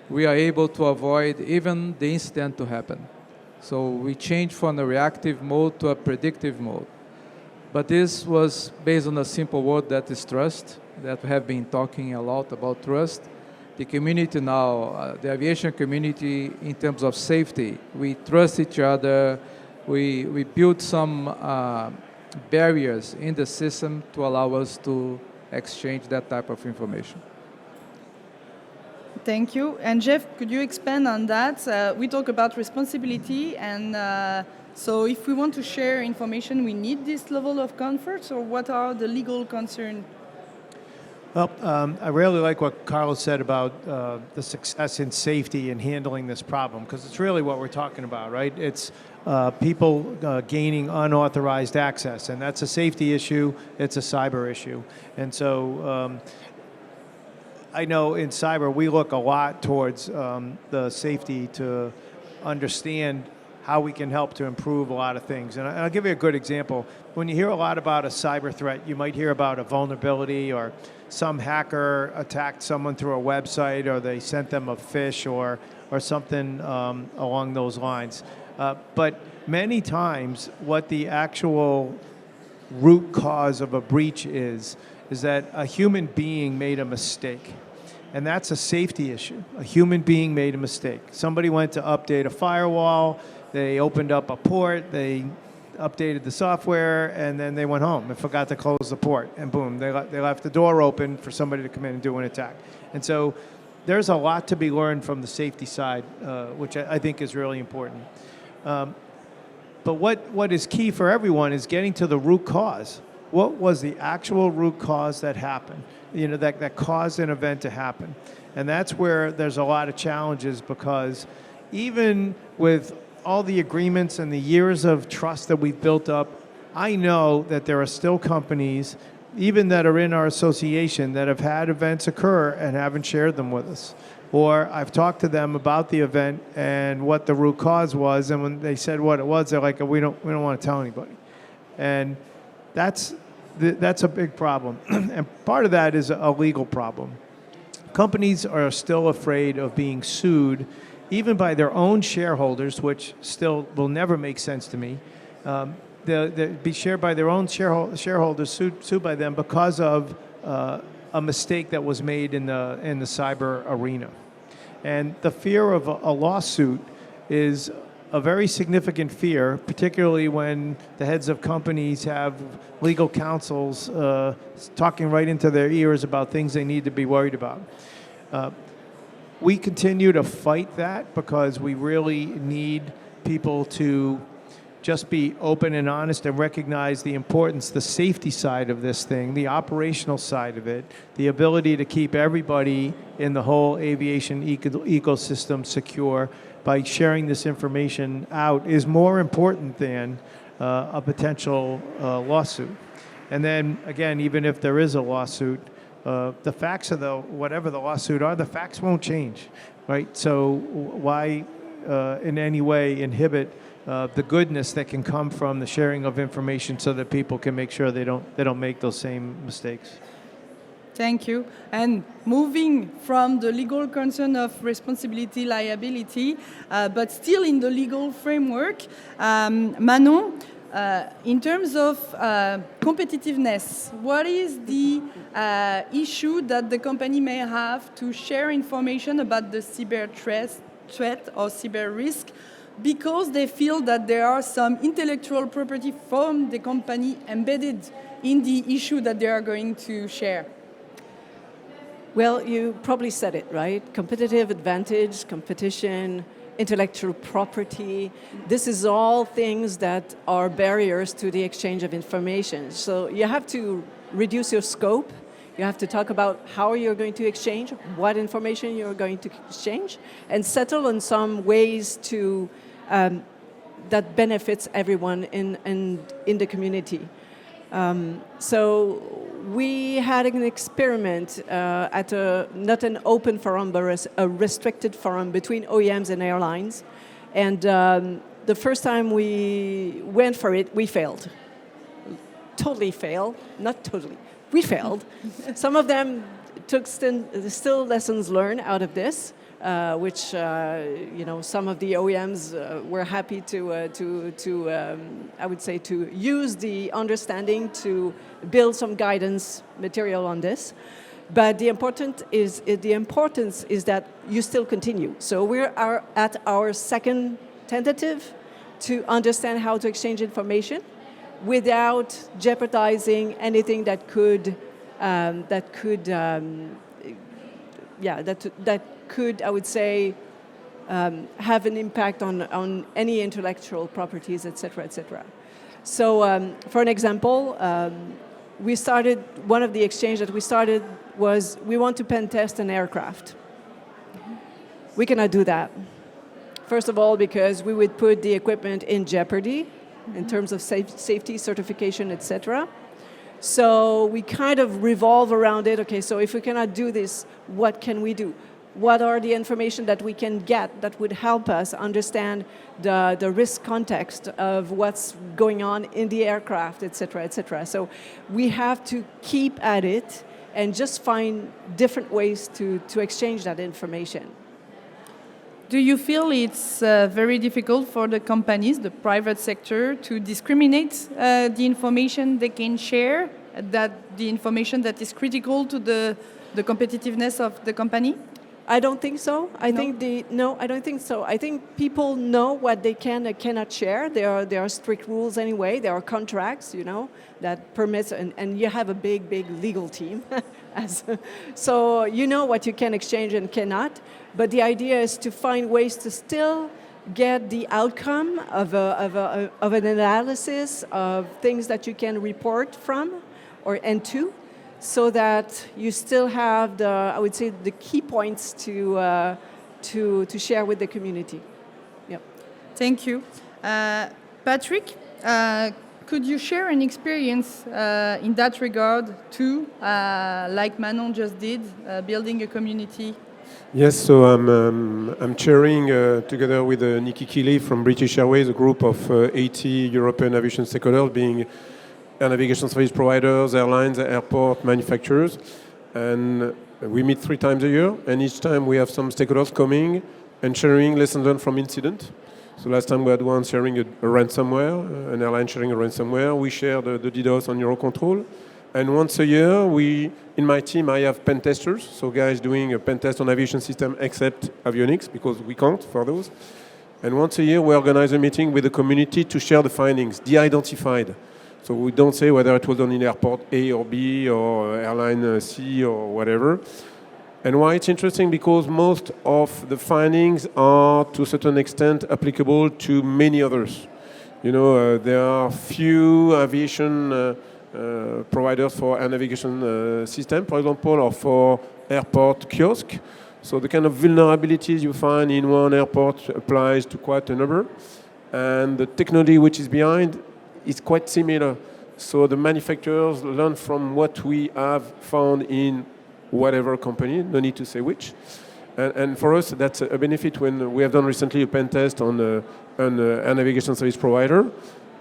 we are able to avoid even the incident to happen. So we changed from a reactive mode to a predictive mode. But this was based on a simple word that is trust, that we have been talking a lot about trust. The community now, the aviation community in terms of safety, we trust each other. We built some barriers in the system to allow us to exchange that type of information. Thank you. And Jeff, could you expand on that? We talk about responsibility, and so if we want to share information, we need this level of comfort, or what are the legal concerns? Well, I really like what Carlos said about the success in safety and handling this problem, because it's really what we're talking about, right? It's people gaining unauthorized access, and that's a safety issue, it's a cyber issue. And so I know in cyber we look a lot towards the safety to understand how we can help to improve a lot of things. And I'll give you a good example. When you hear a lot about a cyber threat, you might hear about a vulnerability, or some hacker attacked someone through a website, or they sent them a phish or something along those lines. But many times what the actual root cause of a breach is that a human being made a mistake. And that's a safety issue. A human being made a mistake. Somebody went to update a firewall, they opened up a port, they updated the software, and then they went home and forgot to close the port. And boom, they left the door open for somebody to come in and do an attack. And so there's a lot to be learned from the safety side, which I think is really important. But what is key for everyone is getting to the root cause. What was the actual root cause that happened? You know, that caused an event to happen. And that's where there's a lot of challenges, because even with all the agreements and the years of trust that we've built up, I know that there are still companies, even that are in our association, that have had events occur and haven't shared them with us. Or I've talked to them about the event and what the root cause was, and when they said what it was, they're like, we don't want to tell anybody. And that's a big problem. And part of that is a legal problem. Companies are still afraid of being sued, even by their own shareholders, which still will never make sense to me. They'll be shared by their own shareholders, sued by them because of a mistake that was made in the cyber arena. And the fear of a lawsuit is a very significant fear, particularly when the heads of companies have legal counsels talking right into their ears about things they need to be worried about. We continue to fight that because we really need people to just be open and honest and recognize the importance, the safety side of this thing, the operational side of it, the ability to keep everybody in the whole aviation ecosystem secure by sharing this information out is more important than a potential lawsuit. And then, again, even if there is a lawsuit, the facts of whatever the lawsuit are, the facts won't change, right? So why in any way inhibit the goodness that can come from the sharing of information so that people can make sure they don't make those same mistakes. Thank you. And moving from the legal concern of responsibility, liability, but still in the legal framework, Manon, in terms of competitiveness, what is the issue that the company may have to share information about the cyber threat or cyber risk because they feel that there are some intellectual property from the company embedded in the issue that they are going to share? Well, you probably said it, right? Competitive advantage, competition, intellectual property. This is all things that are barriers to the exchange of information. So you have to reduce your scope. You have to talk about how you're going to exchange, what information you're going to exchange, and settle on some ways to that benefits everyone in the community. So we had an experiment at not an open forum, but a restricted forum between OEMs and airlines. And the first time we went for it, we failed. Totally failed. Not totally. We failed. Some of them took still lessons learned out of this, which some of the OEMs were happy to I would say to use the understanding to build some guidance material on this. But the importance is that you still continue. So we are at our second tentative to understand how to exchange information without jeopardizing anything that could I would say have an impact on any intellectual properties, etc., etc. So, for an example, one of the exchange that we started was we want to pen test an aircraft. We cannot do that. First of all, because we would put the equipment in jeopardy in terms of safety, certification, etc. So we kind of revolve around it. Okay, so if we cannot do this, what can we do? What are the information that we can get that would help us understand the risk context of what's going on in the aircraft, et cetera, et cetera. So we have to keep at it and just find different ways to exchange that information. Do you feel it's very difficult for the companies, the private sector, to discriminate the information they can share, that the information that is critical to the competitiveness of the company? I don't think so. I don't think so. I think people know what they can and cannot share. There are strict rules anyway. There are contracts, that permits, and you have a big legal team. So you know what you can exchange and cannot. But the idea is to find ways to still get the outcome of an analysis of things that you can report from and to, so that you still have I would say, the key points to share with the community. Yep. Thank you. Patrick, could you share an experience in that regard too, like Manon just did, building a community? Yes, so I'm chairing together with Nikki Keeley from British Airways, a group of 80 European aviation stakeholders, being air navigation service providers, airlines, airport manufacturers. And we meet 3 times a year, and each time we have some stakeholders coming and sharing lessons learned from incident. So last time we had one sharing a ransomware, an airline sharing a ransomware. We share the DDoS on Eurocontrol. And once a year, in my team, I have pen testers, so guys doing a pen test on aviation system except avionics, because we can't for those. And once a year, we organize a meeting with the community to share the findings, de-identified. So we don't say whether it was done in airport A or B or airline C or whatever. And why it's interesting? Because most of the findings are, to a certain extent, applicable to many others. You know, there are few aviation providers for air navigation system, for example, or for airport kiosk. So the kind of vulnerabilities you find in one airport applies to quite a number. And the technology which is behind is quite similar. So the manufacturers learn from what we have found in whatever company, no need to say which. And for us, that's a benefit when we have done recently a pen test on an air navigation service provider.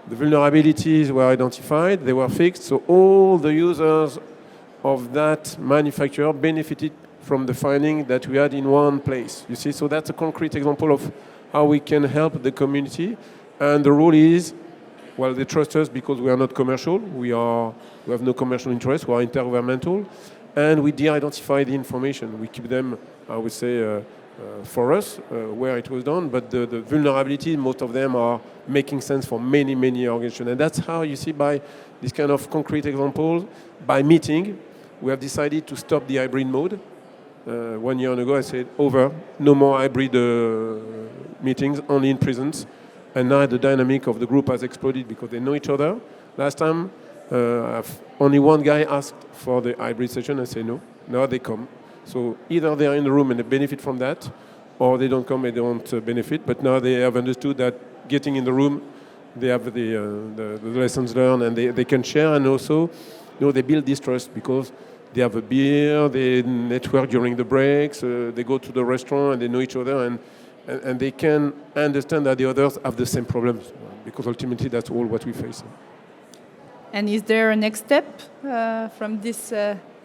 The vulnerabilities were identified, they were fixed, so all the users of that manufacturer benefited from the finding that we had in one place. You see, so that's a concrete example of how we can help the community. And the rule is, well, they trust us because we are not commercial. We have no commercial interest. We are intergovernmental. And we de-identify the information. We keep them, I would say, for us, where it was done. But the vulnerabilities, most of them are making sense for many, many organizations. And that's how you see by this kind of concrete examples, by meeting, we have decided to stop the hybrid mode. 1 year ago, I said, over, no more hybrid meetings, only in presence. And now the dynamic of the group has exploded because they know each other. Last time, only one guy asked for the hybrid session. I say no. Now they come. So either they are in the room and they benefit from that, or they don't come and they don't benefit. But now they have understood that getting in the room, they have the lessons learned and they can share. And also, you know, they build this trust because they have a beer, they network during the breaks, they go to the restaurant and they know each other, and they can understand that the others have the same problems, because ultimately that's all what we face. And is there a next step from this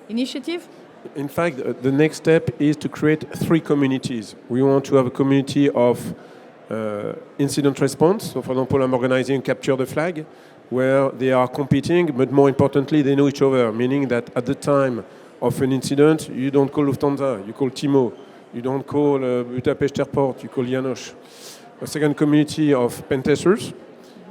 initiative? In fact, the next step is to create 3 communities. We want to have a community of incident response. So, for example, I'm organizing Capture the Flag, where they are competing, but more importantly, they know each other, meaning that at the time of an incident, you don't call Lufthansa, you call Timo. You don't call Budapest Airport, you call Janos. A second community of pen testers,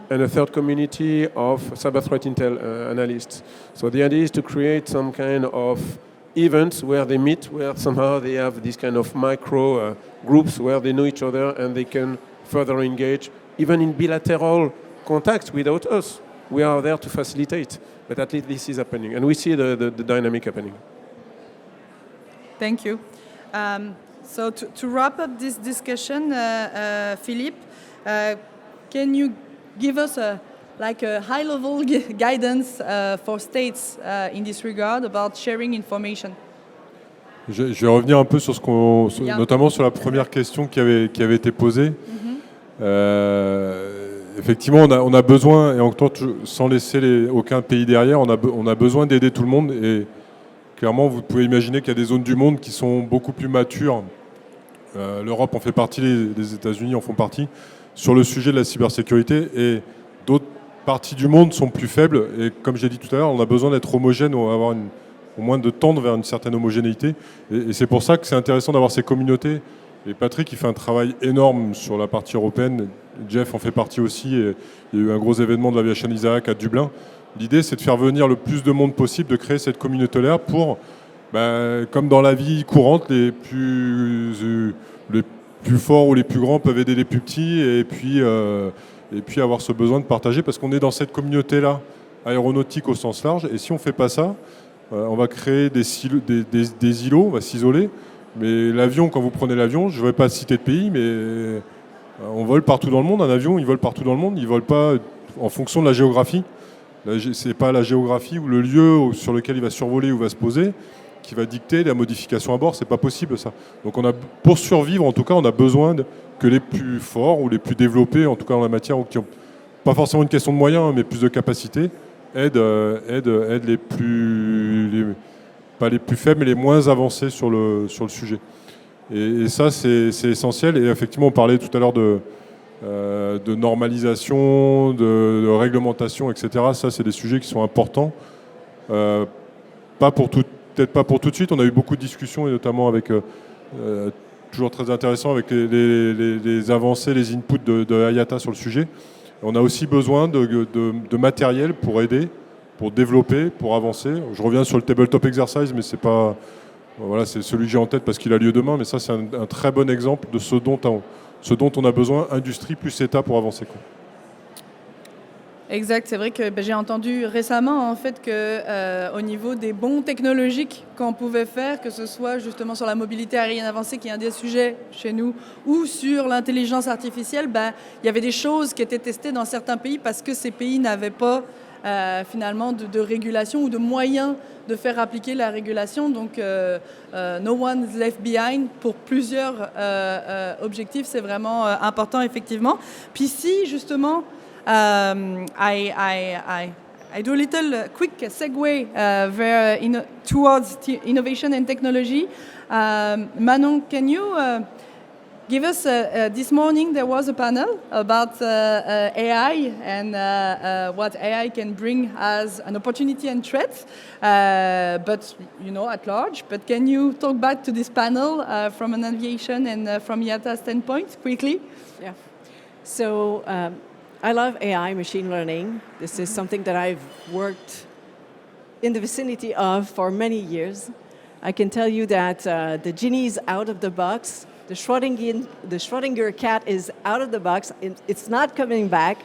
and a third community of cyber threat intel analysts. So the idea is to create some kind of events where they meet, where somehow they have this kind of micro groups where they know each other and they can further engage, even in bilateral contacts without us. We are there to facilitate, but at least this is happening, and we see the dynamic happening. Thank you. So to wrap up this discussion, Philippe, can you give us a high-level guidance for states in this regard about sharing information? Je vais revenir un peu sur notamment sur la première question qui avait été posée. Effectivement, on a besoin, et encore sans laisser aucun pays derrière, on a besoin d'aider tout le monde. Et clairement, vous pouvez imaginer qu'il y a des zones du monde qui sont beaucoup plus matures. L'Europe en fait partie, les États-Unis en font partie, sur le sujet de la cybersécurité. Et d'autres parties du monde sont plus faibles. Et comme j'ai dit tout à l'heure, on a besoin d'être homogène, ou avoir au moins de tendre vers une certaine homogénéité. Et c'est pour ça que c'est intéressant d'avoir ces communautés. Et Patrick, il fait un travail énorme sur la partie européenne. Jeff en fait partie aussi. Et il y a eu un gros événement de l'aviation Isaac à Dublin. L'idée, c'est de faire venir le plus de monde possible, de créer cette communauté-là pour, comme dans la vie courante, les plus forts ou les plus grands peuvent aider les plus petits, et puis avoir ce besoin de partager, parce qu'on est dans cette communauté-là, aéronautique au sens large. Et si on ne fait pas ça, on va créer des îlots, on va s'isoler. Mais l'avion, quand vous prenez l'avion, je ne vais pas citer de pays, mais on vole partout dans le monde. Un avion, il vole partout dans le monde. Il ne vole pas en fonction de la géographie. Ce n'est pas la géographie ou le lieu sur lequel il va survoler ou va se poser qui va dicter la modification à bord. Ce n'est pas possible, ça. Donc pour survivre, en tout cas, on a besoin que les plus forts ou les plus développés, en tout cas dans la matière, ou qui n'ont pas forcément une question de moyens, mais plus de capacité, aident les plus... pas les plus faibles, mais les moins avancés sur le sujet. Et ça, c'est essentiel. Et effectivement, on parlait tout à l'heure de normalisation, de réglementation, etc. Ça, c'est des sujets qui sont importants. Peut-être pas pour tout de suite. On a eu beaucoup de discussions, et notamment avec toujours très intéressant avec les avancées, les inputs de IATA sur le sujet. On a aussi besoin de matériel pour aider, pour développer, pour avancer. Je reviens sur le tabletop exercise, mais c'est pas... Voilà, c'est celui que j'ai en tête parce qu'il a lieu demain, mais ça c'est un très bon exemple de ce dont on a besoin, industrie plus État, pour avancer, quoi. Exact, c'est vrai que j'ai entendu récemment en fait que au niveau des bons technologiques qu'on pouvait faire, que ce soit justement sur la mobilité aérienne avancée qui est un des sujets chez nous, ou sur l'intelligence artificielle, il y avait des choses qui étaient testées dans certains pays parce que ces pays n'avaient pas finalement de régulation ou de moyens de faire appliquer la régulation. Donc no one's left behind pour plusieurs objectifs, c'est vraiment important effectivement. Puis si justement I do a little quick segue towards innovation and technology. Manon, can you give us, this morning there was a panel about AI and what AI can bring as an opportunity and threat, but at large. But can you talk back to this panel from an aviation and from IATA standpoint quickly? Yeah. So I love AI, machine learning. This is something that I've worked in the vicinity of for many years. I can tell you that the genie is out of the box. The Schrödinger cat is out of the box. It's not coming back,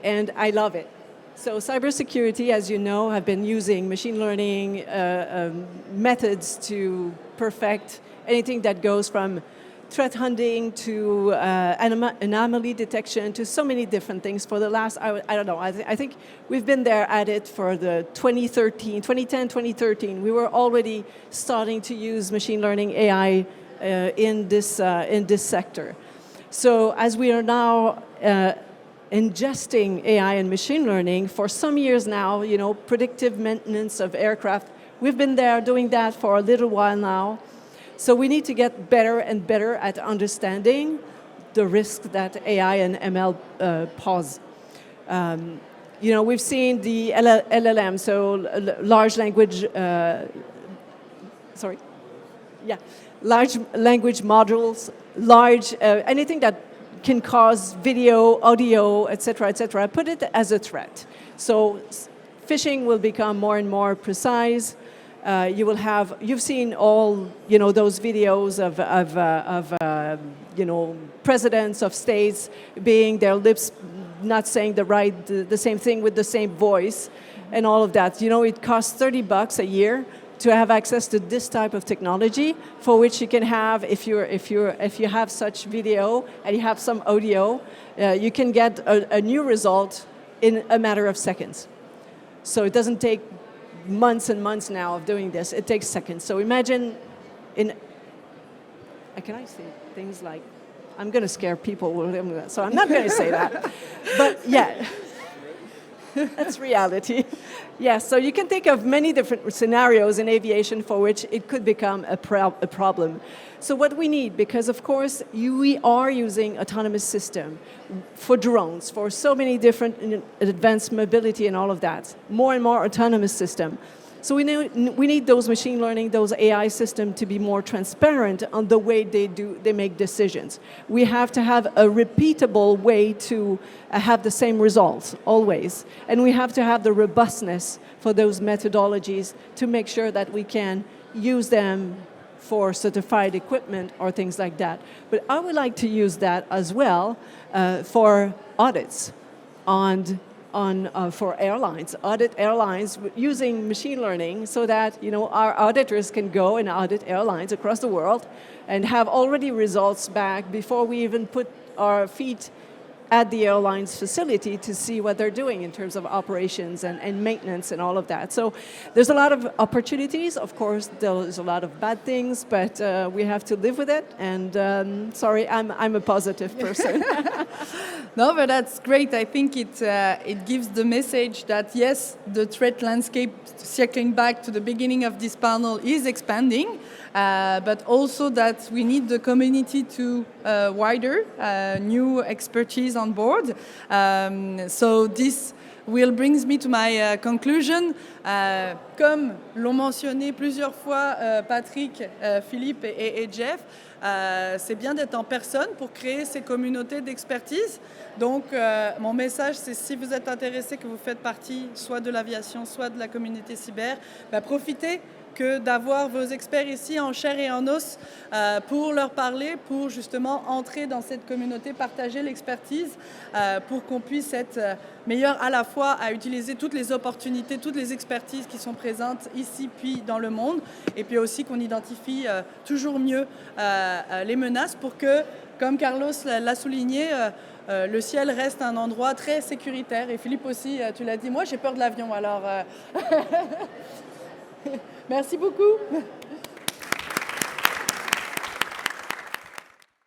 and I love it. So cybersecurity, as you know, have been using machine learning methods to perfect anything that goes from threat hunting to anomaly detection to so many different things for the last, I don't know, I think we've been there at it for the 2010, 2013. We were already starting to use machine learning AI in this sector. So as we are now ingesting AI and machine learning for some years now, predictive maintenance of aircraft, we've been there doing that for a little while now. So we need to get better and better at understanding the risk that AI and ML pose. We've seen the LLM, so large language modules, anything that can cause video, audio, etc., put it as a threat. So phishing will become more and more precise. You've seen all, those videos of presidents of states being their lips not saying the same thing with the same voice, and all of that. It costs $30 a year to have access to this type of technology, for which you can have, if you have such video and you have some audio, you can get a new result in a matter of seconds. So it doesn't take months and months now of doing this. It takes seconds. So imagine can I say things like, I'm going to scare people, so I'm not going to say that. But yeah, that's reality. Yeah, so you can think of many different scenarios in aviation for which it could become a problem. So what we need, because of course we are using autonomous system for drones, for so many different advanced mobility and all of that, more and more autonomous system. So we need those machine learning, those AI systems to be more transparent on the way they make decisions. We have to have a repeatable way to have the same results always. And we have to have the robustness for those methodologies to make sure that we can use them for certified equipment or things like that. But I would like to use that as well for audits for airlines, audit airlines using machine learning so that our auditors can go and audit airlines across the world and have already results back before we even put our feet at the airline's facility to see what they're doing in terms of operations and maintenance and all of that. So there's a lot of opportunities. Of course, there's a lot of bad things, but we have to live with it. And sorry, I'm a positive person. No, but that's great. I think it gives the message that, yes, the threat landscape, circling back to the beginning of this panel, is expanding. but also that we need the community to wider new expertise on board. So this will brings me to my conclusion. Comme l'ont mentionné plusieurs fois Patrick, Philippe et Jeff, c'est bien d'être en personne pour créer ces communautés d'expertise. Donc, mon message, c'est si vous êtes intéressé, que vous faites partie soit de l'aviation, soit de la communauté cyber, profitez que d'avoir vos experts ici en chair et en os pour leur parler, pour justement entrer dans cette communauté, partager l'expertise pour qu'on puisse être meilleur à la fois à utiliser toutes les opportunités, toutes les expertises qui sont présentes ici puis dans le monde, et puis aussi qu'on identifie toujours mieux les menaces pour que, comme Carlos l'a souligné, le ciel reste un endroit très sécuritaire. Et Philippe aussi, tu l'as dit, moi j'ai peur de l'avion, alors... Merci beaucoup.